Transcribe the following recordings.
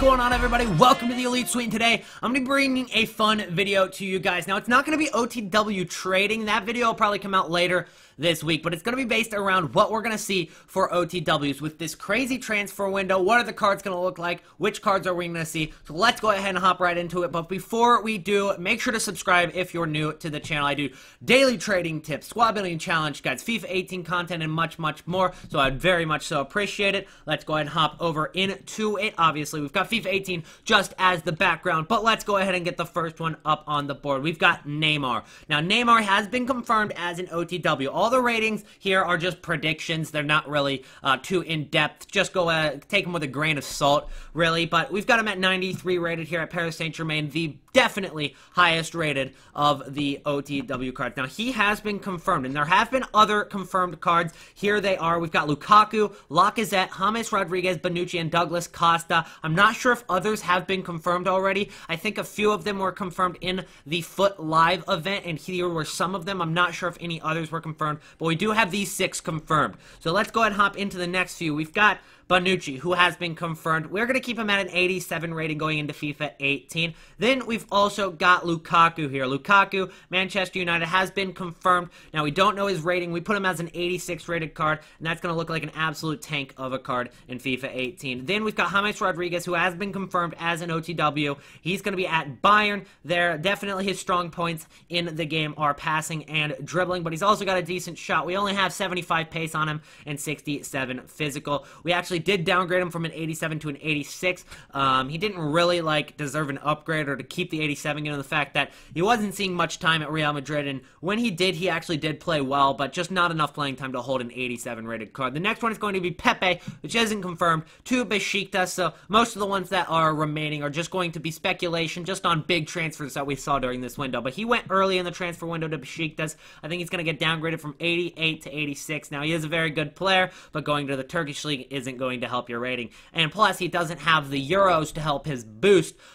going on, everybody? Welcome to the Elite Suite, and today I'm going to be bringing a fun video to you guys. Now, it's not going to be OTW trading. That video will probably come out later this week, but it's going to be based around what we're going to see for OTWs with this crazy transfer window. What are the cards going to look like? Which cards are we going to see? So let's go ahead and hop right into it. But before we do, make sure to subscribe if you're new to the channel. I do daily trading tips, squad building challenge guides, FIFA 18 content, and much more. So I'd very much so appreciate it. Let's go ahead and hop over into it. Obviously, we've got FIFA 18 just as the background, but let's go ahead and get the first one up on the board. We've got Neymar. Now, Neymar has been confirmed as an OTW. All the ratings here are just predictions. They're not really too in-depth. Just go take them with a grain of salt, really. But we've got him at 93 rated here at Paris Saint-Germain, the definitely highest rated of the OTW cards. Now, he has been confirmed, and there have been other confirmed cards. Here they are. We've got Lukaku, Lacazette, James Rodriguez, Bonucci, and Douglas Costa. I'm not sure if others have been confirmed already. I think a few of them were confirmed in the Foot Live event, and here were some of them. I'm not sure if any others were confirmed, but we do have these 6 confirmed. So let's go ahead and hop into the next few. We've got Bonucci, who has been confirmed. We're going to keep him at an 87 rating going into FIFA 18. Then we've also got Lukaku here. Lukaku, Manchester United, has been confirmed. Now, we don't know his rating. We put him as an 86 rated card, and that's going to look like an absolute tank of a card in FIFA 18. Then we've got James Rodriguez, who has been confirmed as an OTW. He's going to be at Bayern. There, definitely his strong points in the game are passing and dribbling, but he's also got a decent shot. We only have 75 pace on him and 67 physical. We actually did downgrade him from an 87 to an 86. He didn't really deserve an upgrade or to keep the 87, given the fact that he wasn't seeing much time at Real Madrid, and when he did, he actually did play well, but just not enough playing time to hold an 87 rated card. The next one is going to be Pepe, which isn't confirmed, to Besiktas. So most of the ones that are remaining are just going to be speculation, just on big transfers that we saw during this window. But he went early in the transfer window to Besiktas. I think he's going to get downgraded from 88 to 86. Now, he is a very good player, but going to the Turkish league isn't going to help your rating, and plus he doesn't have the Euros to help his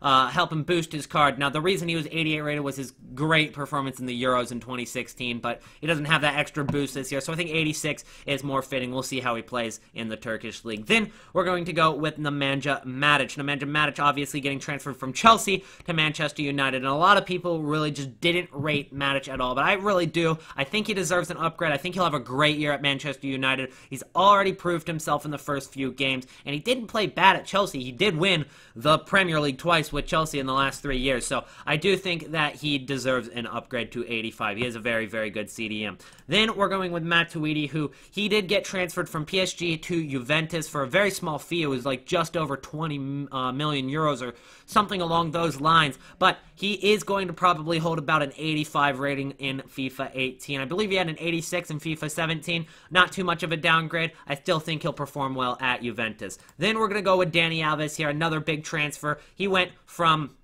help him boost his card. Now, the reason he was 88 rated was his great performance in the Euros in 2016, but he doesn't have that extra boost this year, so I think 86 is more fitting. We'll see how he plays in the Turkish league. Then we're going to go with Nemanja Matic. Nemanja Matic obviously getting transferred from Chelsea to Manchester United, and a lot of people really just didn't rate Matic at all, but I really do. I think he deserves an upgrade. I think he'll have a great year at Manchester United. He's already proved himself in the first few games, and he didn't play bad at Chelsea. He did win the Premier League twice with Chelsea in the last 3 years, so I do think that he deserves an upgrade to 85. He is a very, very good CDM. Then we're going with Matuidi, who he did get transferred from PSG to Juventus for a very small fee. It was just over 20 million euros or something along those lines, but he is going to probably hold about an 85 rating in FIFA 18. I believe he had an 86 in FIFA 17. Not too much of a downgrade. I still think he'll perform well at Juventus. Then we're going to go with Dani Alves here, another big transfer. He went from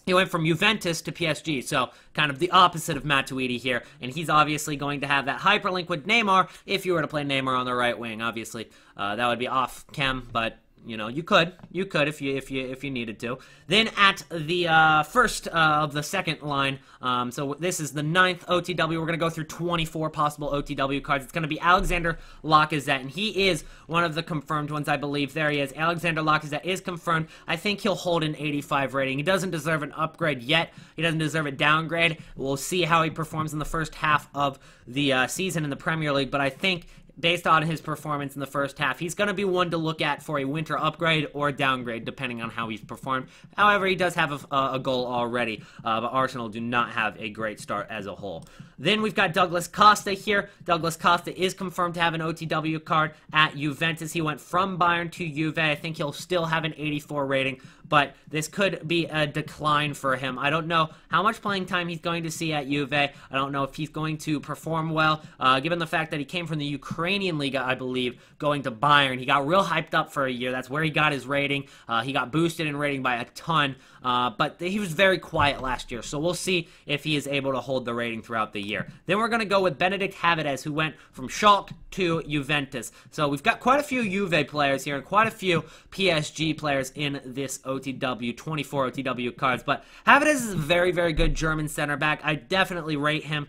Juventus to PSG, so kind of the opposite of Matuidi here, and he's obviously going to have that hyperlink with Neymar if you were to play Neymar on the right wing. Obviously, that would be off cam, but you know, you could if you needed to. Then at the first of the second line, so this is the 9th OTW. We're gonna go through 24 possible OTW cards. It's gonna be Alexander Lacazette, and he is one of the confirmed ones, I believe. There he is. Alexander Lacazette is confirmed. I think he'll hold an 85 rating. He doesn't deserve an upgrade yet. He doesn't deserve a downgrade. We'll see how he performs in the first half of the season in the Premier League, but I think based on his performance in the first half, he's going to be one to look at for a winter upgrade or downgrade, depending on how he's performed. However, he does have a goal already, but Arsenal do not have a great start as a whole. Then we've got Douglas Costa here. Douglas Costa is confirmed to have an OTW card at Juventus. He went from Bayern to Juve. I think he'll still have an 84 rating, but this could be a decline for him. I don't know how much playing time he's going to see at Juve. I don't know if he's going to perform well, given the fact that he came from the Ukrainian League, I believe, going to Bayern. He got real hyped up for a year. That's where he got his rating. He got boosted in rating by a ton, but he was very quiet last year, so we'll see if he is able to hold the rating throughout the year. Then we're going to go with Benedict Havidez, who went from Schalke to Juventus. So we've got quite a few Juve players here and quite a few PSG players in this OTW OTW, 24 OTW cards. But Havertz is a very, very good German center back. I definitely rate him.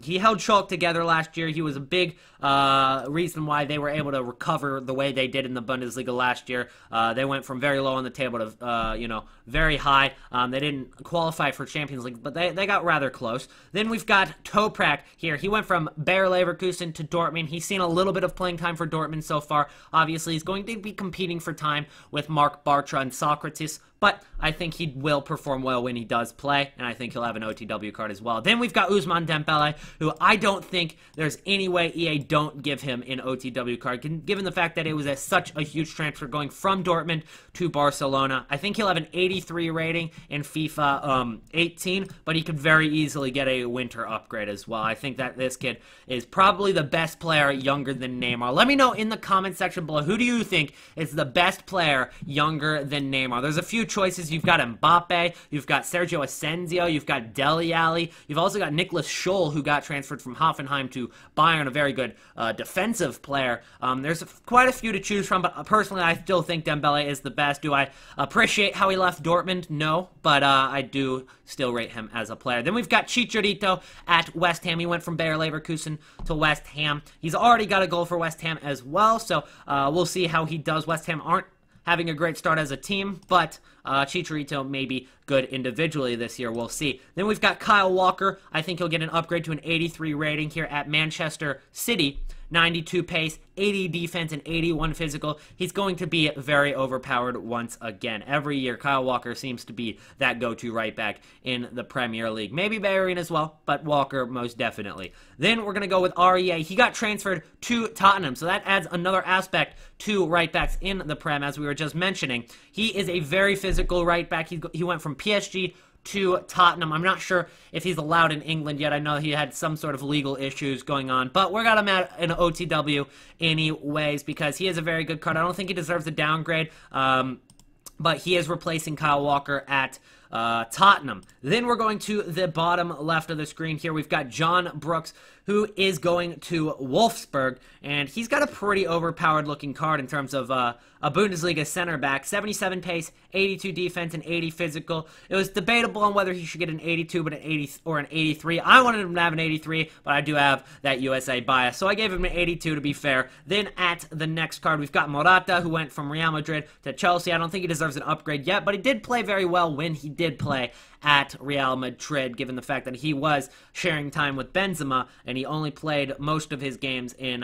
He held Schalke together last year. He was a big reason why they were able to recover the way they did in the Bundesliga last year. They went from very low on the table to, very high. They didn't qualify for Champions League, but they got rather close. Then we've got Toprak here. He went from Bayer Leverkusen to Dortmund. He's seen a little bit of playing time for Dortmund so far. Obviously, he's going to be competing for time with Mark Bartra and Socrates, but I think he will perform well when he does play, and I think he'll have an OTW card as well. Then we've got Ousmane Dembele, who I don't think there's any way EA don't give him an OTW card, given the fact that it was such a huge transfer going from Dortmund to Barcelona. I think he'll have an 83 rating in FIFA 18, but he could very easily get a winter upgrade as well. I think that this kid is probably the best player younger than Neymar. Let me know in the comment section below, who do you think is the best player younger than Neymar? There's a few choices. You've got Mbappe, you've got Sergio Asensio, you've got Dele Alli, you've also got Nicholas Scholl, who got transferred from Hoffenheim to Bayern, a very good defensive player. There's quite a few to choose from, but personally I still think Dembele is the best. Do I appreciate how he left Dortmund? No, but I do still rate him as a player. Then we've got Chicharito at West Ham. He went from Bayer Leverkusen to West Ham. He's already got a goal for West Ham as well, so we'll see how he does. West Ham aren't having a great start as a team, but Chicharito may be good individually this year. We'll see. Then we've got Kyle Walker. I think he'll get an upgrade to an 83 rating here at Manchester City. 92 pace, 80 defense, and 81 physical. He's going to be very overpowered once again. Every year, Kyle Walker seems to be that go-to right back in the Premier League. Maybe Bellerin as well, but Walker most definitely. Then we're going to go with REA. He got transferred to Tottenham, so that adds another aspect to right backs in the Prem, as we were just mentioning. He is a very physical right back. He went from PSG to Tottenham. I'm not sure if he's allowed in England yet. I know he had some sort of legal issues going on, but we're got him at an OTW anyways because he is a very good card. I don't think he deserves a downgrade, but he is replacing Kyle Walker at Tottenham. Then we're going to the bottom left of the screen here. We've got John Brooks, who is going to Wolfsburg, and he's got a pretty overpowered looking card in terms of a Bundesliga center back. 77 pace, 82 defense, and 80 physical. It was debatable on whether he should get an 82 but an 80 or an 83. I wanted him to have an 83, but I do have that USA bias, so I gave him an 82 to be fair. Then at the next card, we've got Morata, who went from Real Madrid to Chelsea. I don't think he deserves an upgrade yet, but he did play very well when he did play at Real Madrid, given the fact that he was sharing time with Benzema, and he only played most of his games in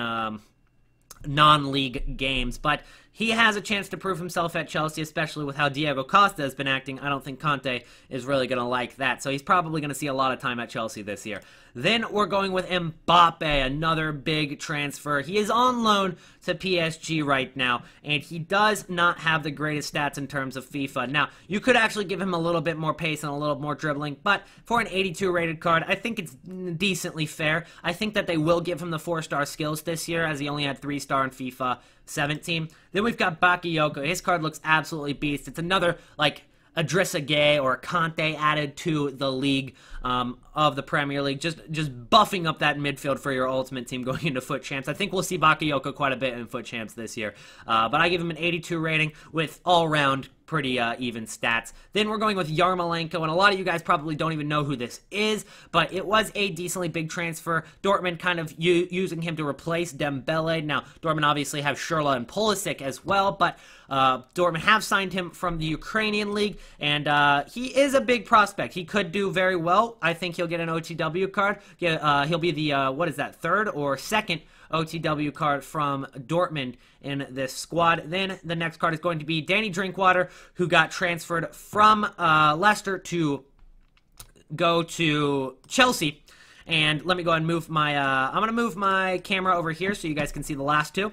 non-league games. But he has a chance to prove himself at Chelsea, especially with how Diego Costa has been acting. I don't think Conte is really going to like that, so he's probably going to see a lot of time at Chelsea this year. Then we're going with Mbappe, another big transfer. He is on loan to PSG right now, and he does not have the greatest stats in terms of FIFA. Now, you could actually give him a little bit more pace and a little more dribbling, but for an 82 rated card, I think it's decently fair. I think that they will give him the 4-star skills this year, as he only had 3-star in FIFA 17. Then we've got Bakayoko. His card looks absolutely beast. It's another, like, Idrissa Gueye or Conte added to the league of the Premier League, just buffing up that midfield for your ultimate team going into Foot Champs. I think we'll see Bakayoko quite a bit in Foot Champs this year, but I give him an 82 rating with all-round pretty even stats. Then we're going with Yarmolenko, and a lot of you guys probably don't even know who this is, but it was a decently big transfer. Dortmund kind of using him to replace Dembele. Now, Dortmund obviously have Schürrle and Pulisic as well, but Dortmund have signed him from the Ukrainian league, and he is a big prospect. He could do very well. I think he'll get an OTW card. He'll be the, what is that, third or second OTW card from Dortmund in this squad. Then the next card is going to be Danny Drinkwater, who got transferred from Leicester to go to Chelsea. And let me go ahead and move my, I'm going to move my camera over here so you guys can see the last two.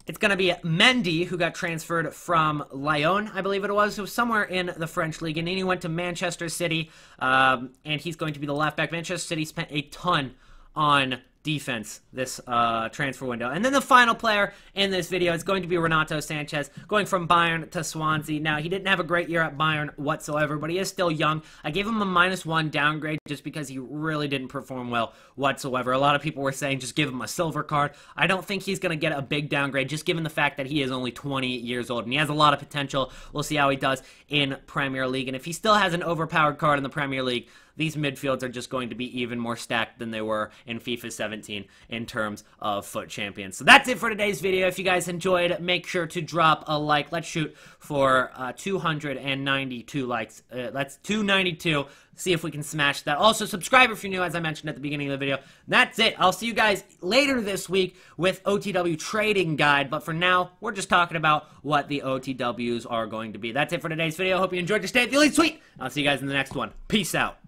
It's going to be Mendy, who got transferred from Lyon, I believe it was, so somewhere in the French league, and then he went to Manchester City, and he's going to be the left back. Manchester City spent a ton on defense this transfer window. And then the final player in this video is going to be Renato Sanchez, going from Bayern to Swansea. Now, he didn't have a great year at Bayern whatsoever, but he is still young. I gave him a -1 downgrade just because he really didn't perform well whatsoever. A lot of people were saying just give him a silver card. I don't think he's going to get a big downgrade, just given the fact that he is only 20 years old, and he has a lot of potential. We'll see how he does in Premier League, and if he still has an overpowered card in the Premier League, these midfields are just going to be even more stacked than they were in FIFA 17 in terms of FUT Champions. So that's it for today's video. If you guys enjoyed, make sure to drop a like. Let's shoot for 292 likes. That's 292. See if we can smash that. Also, subscribe if you're new, as I mentioned at the beginning of the video. That's it. I'll see you guys later this week with OTW Trading Guide. But for now, we're just talking about what the OTWs are going to be. That's it for today's video. Hope you enjoyed your stay at the Elite Suite. I'll see you guys in the next one. Peace out.